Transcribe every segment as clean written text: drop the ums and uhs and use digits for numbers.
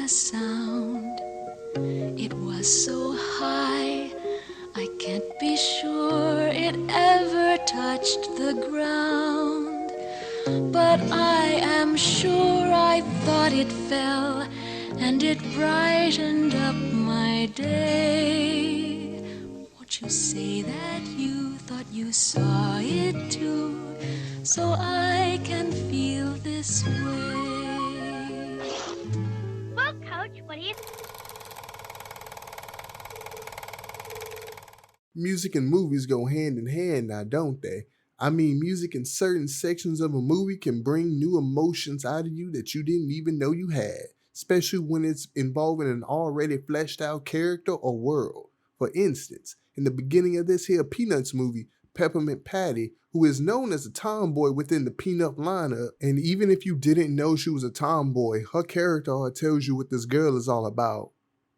a sound. It was so high, I can't be sure it ever touched the ground. But I am sure I thought it fell, and it brightened up my day. Won't you say that you thought you saw it too, so I can feel this way? Well, Coach, what do you... Music and movies go hand in hand now, don't they? I mean, music in certain sections of a movie can bring new emotions out of you that you didn't even know you had, especially when it's involving an already fleshed out character or world. For instance, in the beginning of this here Peanuts movie, Peppermint Patty, who is known as a tomboy within the Peanut lineup, and even if you didn't know she was a tomboy, her character tells you what this girl is all about.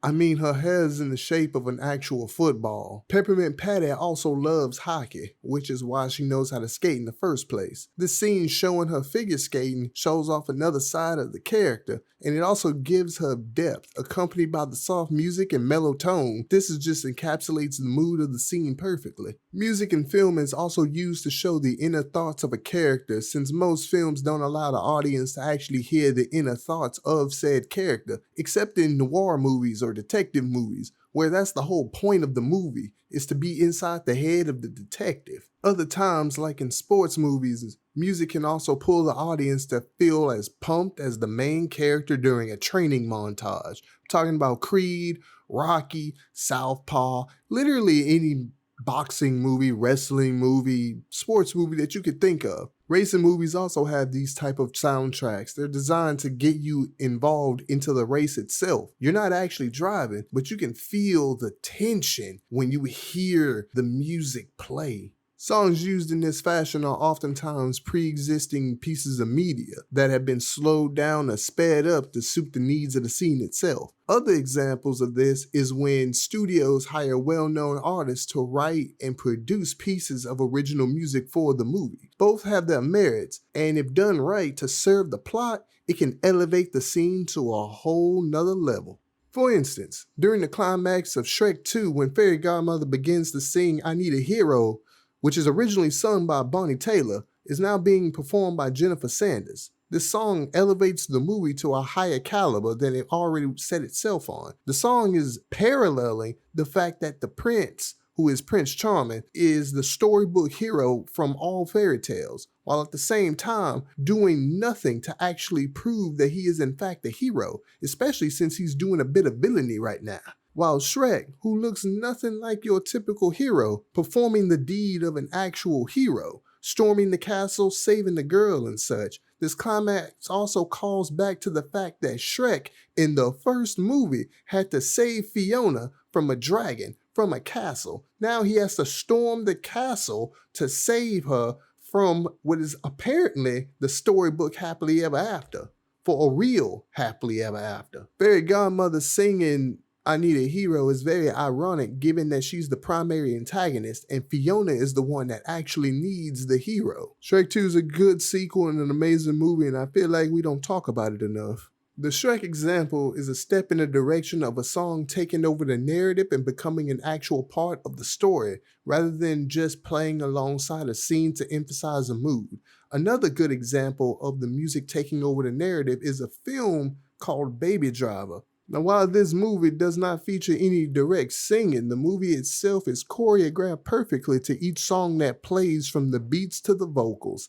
I mean, her hair is in the shape of an actual football. Peppermint Patty also loves hockey, which is why she knows how to skate in the first place. This scene showing her figure skating shows off another side of the character, and it also gives her depth, accompanied by the soft music and mellow tone. This just encapsulates the mood of the scene perfectly. Music in film is also used to show the inner thoughts of a character, since most films don't allow the audience to actually hear the inner thoughts of said character, except in noir movies or detective movies, where that's the whole point of the movie, is to be inside the head of the detective. Other times, like in sports movies, music can also pull the audience to feel as pumped as the main character during a training montage. I'm talking about Creed, Rocky, Southpaw, literally any boxing movie, wrestling movie, sports movie that you could think of. Racing movies also have these type of soundtracks. They're designed to get you involved into the race itself. You're not actually driving, but you can feel the tension when you hear the music play. Songs used in this fashion are oftentimes pre-existing pieces of media that have been slowed down or sped up to suit the needs of the scene itself. Other examples of this is when studios hire well-known artists to write and produce pieces of original music for the movie. Both have their merits, and if done right to serve the plot, it can elevate the scene to a whole nother level. For instance, during the climax of Shrek 2, when Fairy Godmother begins to sing I Need a Hero, which is originally sung by Bonnie Taylor, is now being performed by Jennifer Sanders. This song elevates the movie to a higher caliber than it already set itself on. The song is paralleling the fact that the prince, who is Prince Charming, is the storybook hero from all fairy tales, while at the same time doing nothing to actually prove that he is in fact a hero, especially since he's doing a bit of villainy right now. While Shrek, who looks nothing like your typical hero, performing the deed of an actual hero, storming the castle, saving the girl and such. This climax also calls back to the fact that Shrek in the first movie had to save Fiona from a dragon, from a castle. Now he has to storm the castle to save her from what is apparently the storybook happily ever after, for a real happily ever after. Fairy Godmother singing I Need a Hero is very ironic given that she's the primary antagonist and Fiona is the one that actually needs the hero. Shrek 2 is a good sequel and an amazing movie, and I feel like we don't talk about it enough. The Shrek example is a step in the direction of a song taking over the narrative and becoming an actual part of the story, rather than just playing alongside a scene to emphasize a mood. Another good example of the music taking over the narrative is a film called Baby Driver. Now, while this movie does not feature any direct singing, the movie itself is choreographed perfectly to each song that plays, from the beats to the vocals.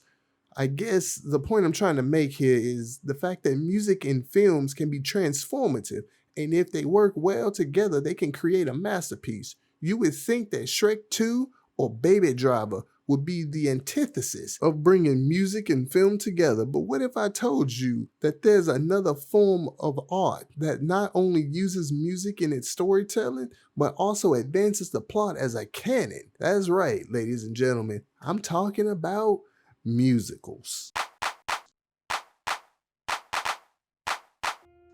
I guess the point I'm trying to make here is the fact that music in films can be transformative, and if they work well together, they can create a masterpiece. You would think that Shrek 2 or Baby Driver would be the antithesis of bringing music and film together. But what if I told you that there's another form of art that not only uses music in its storytelling, but also advances the plot as a canon? That's right, ladies and gentlemen. I'm talking about musicals.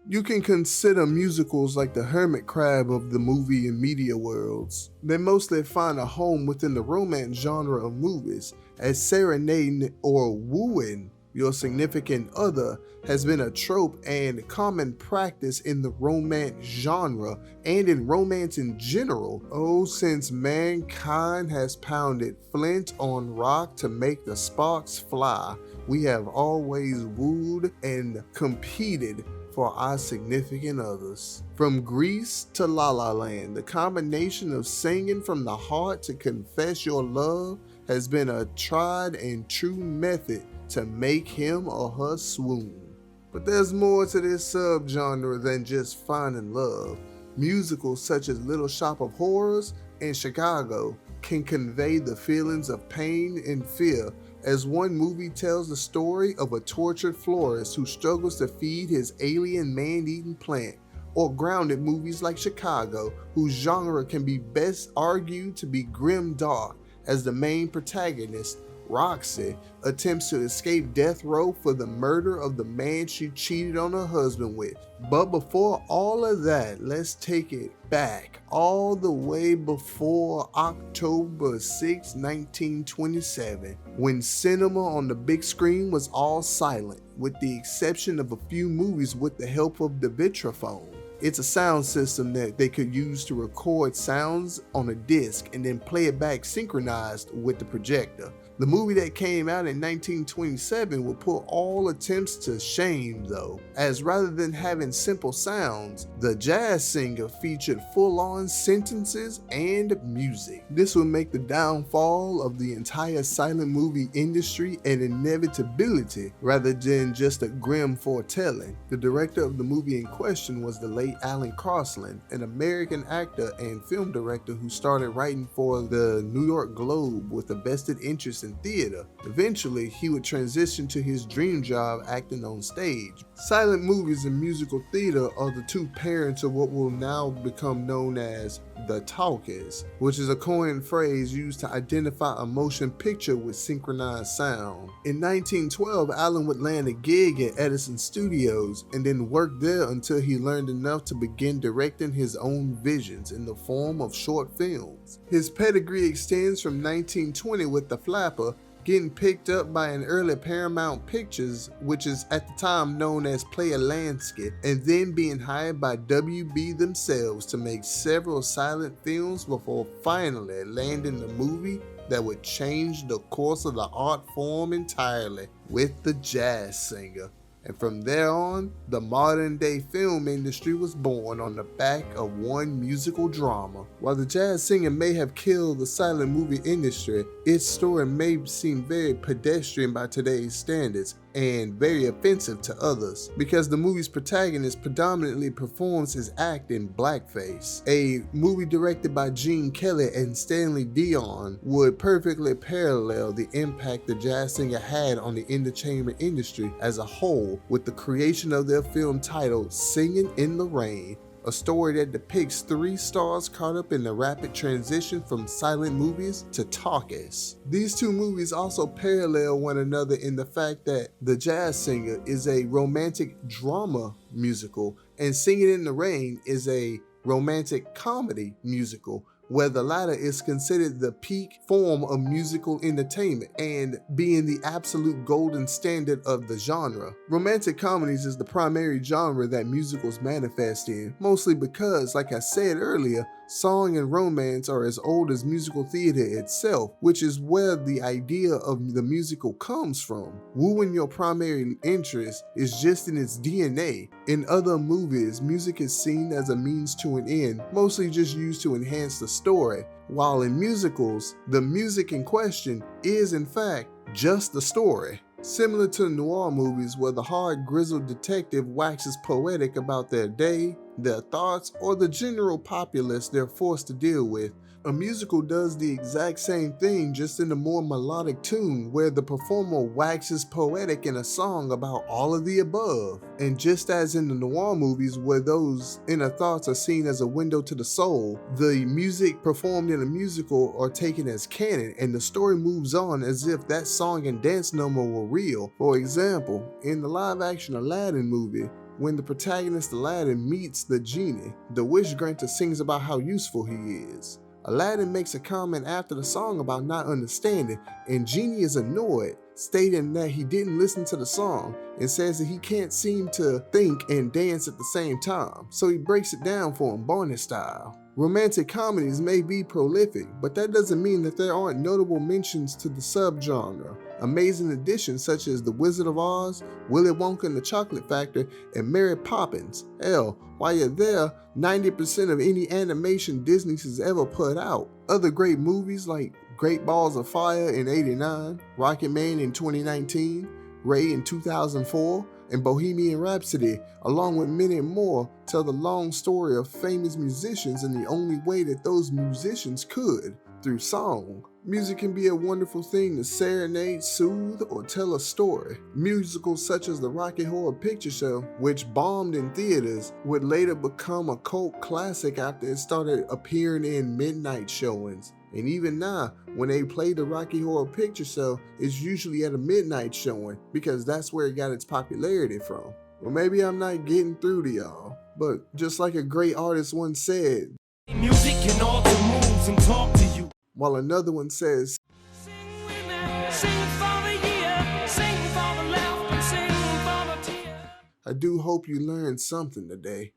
You can consider musicals like the hermit crab of the movie and media worlds. They mostly find a home within the romance genre of movies, as serenading or wooing Your significant other has been a trope and common practice in the romance genre and in romance in general. Oh, since mankind has pounded flint on rock to make the sparks fly, we have always wooed and competed for our significant others. From Grease to La La Land, the combination of singing from the heart to confess your love has been a tried and true method to make him or her swoon. But there's more to this subgenre than just finding love. Musicals such as Little Shop of Horrors and Chicago can convey the feelings of pain and fear, as one movie tells the story of a tortured florist who struggles to feed his alien man-eating plant, or grounded movies like Chicago, whose genre can be best argued to be grim dark, as the main protagonist, Roxy, attempts to escape death row for the murder of the man she cheated on her husband with. But before all of that, let's take it back all the way before October 6, 1927, when cinema on the big screen was all silent, with the exception of a few movies with the help of the Vitraphone. It's a sound system that they could use to record sounds on a disc and then play it back synchronized with the projector. The movie that came out in 1927 would put all attempts to shame though, as rather than having simple sounds, The Jazz Singer featured full-on sentences and music. This would make the downfall of the entire silent movie industry an inevitability rather than just a grim foretelling. The director of the movie in question was the late Alan Crosland, an American actor and film director who started writing for the New York Globe with a vested interest in theater. Eventually, he would transition to his dream job acting on stage. Silent movies and musical theater are the two parents of what will now become known as the talkies, which is a coined phrase used to identify a motion picture with synchronized sound. In 1912, Alan would land a gig at Edison Studios and then work there until he learned enough to begin directing his own visions in the form of short films. His pedigree extends from 1920 with The Flapper, getting picked up by an early Paramount Pictures, which is at the time known as Player Lansky, and then being hired by WB themselves to make several silent films before finally landing the movie that would change the course of the art form entirely with The Jazz Singer. And from there on, the modern day film industry was born on the back of one musical drama. While The Jazz Singer may have killed the silent movie industry, its story may seem very pedestrian by today's standards and very offensive to others, because the movie's protagonist predominantly performs his act in blackface. A movie directed by Gene Kelly and Stanley Dion would perfectly parallel the impact The Jazz Singer had on the entertainment industry as a whole with the creation of their film titled Singing in the Rain, a story that depicts three stars caught up in the rapid transition from silent movies to talkies. These two movies also parallel one another in the fact that The Jazz Singer is a romantic drama musical and Singing in the Rain is a romantic comedy musical, where the latter is considered the peak form of musical entertainment and being the absolute golden standard of the genre. Romantic comedies is the primary genre that musicals manifest in, mostly because, like I said earlier, song and romance are as old as musical theater itself, which is where the idea of the musical comes from. Wooing your primary interest is just in its DNA. In other movies, music is seen as a means to an end, mostly just used to enhance the story, while in musicals, the music in question is in fact just the story. Similar to noir movies where the hard grizzled detective waxes poetic about their day, their thoughts, or the general populace they're forced to deal with, a musical does the exact same thing, just in a more melodic tune, where the performer waxes poetic in a song about all of the above. And just as in the noir movies where those inner thoughts are seen as a window to the soul, the music performed in a musical are taken as canon and the story moves on as if that song and dance number were real. For example, in the live action Aladdin movie, when the protagonist Aladdin meets the genie, the wish granter sings about how useful he is. Aladdin makes a comment after the song about not understanding, and Genie is annoyed, stating that he didn't listen to the song and says that he can't seem to think and dance at the same time, so he breaks it down for him Barney style. Romantic comedies may be prolific, but that doesn't mean that there aren't notable mentions to the subgenre. Amazing additions such as The Wizard of Oz, Willy Wonka and the Chocolate Factory, and Mary Poppins. Hell, while you're there, 90% of any animation Disney has ever put out. Other great movies like Great Balls of Fire in '89, Rocket Man in 2019, Ray in 2004, and Bohemian Rhapsody, along with many more, tell the long story of famous musicians in the only way that those musicians could, through song. Music can be a wonderful thing to serenade, soothe, or tell a story. Musicals such as the Rocky Horror Picture Show, which bombed in theaters, would later become a cult classic after it started appearing in midnight showings. And even now, when they play the Rocky Horror Picture Show, it's usually at a midnight showing because that's where it got its popularity from. Well, maybe I'm not getting through to y'all, but just like a great artist once said, music can alter moods and talk to you. While another one says, Sing with me, sing for the year, sing for the laughter, sing for the tears. I do hope you learned something today.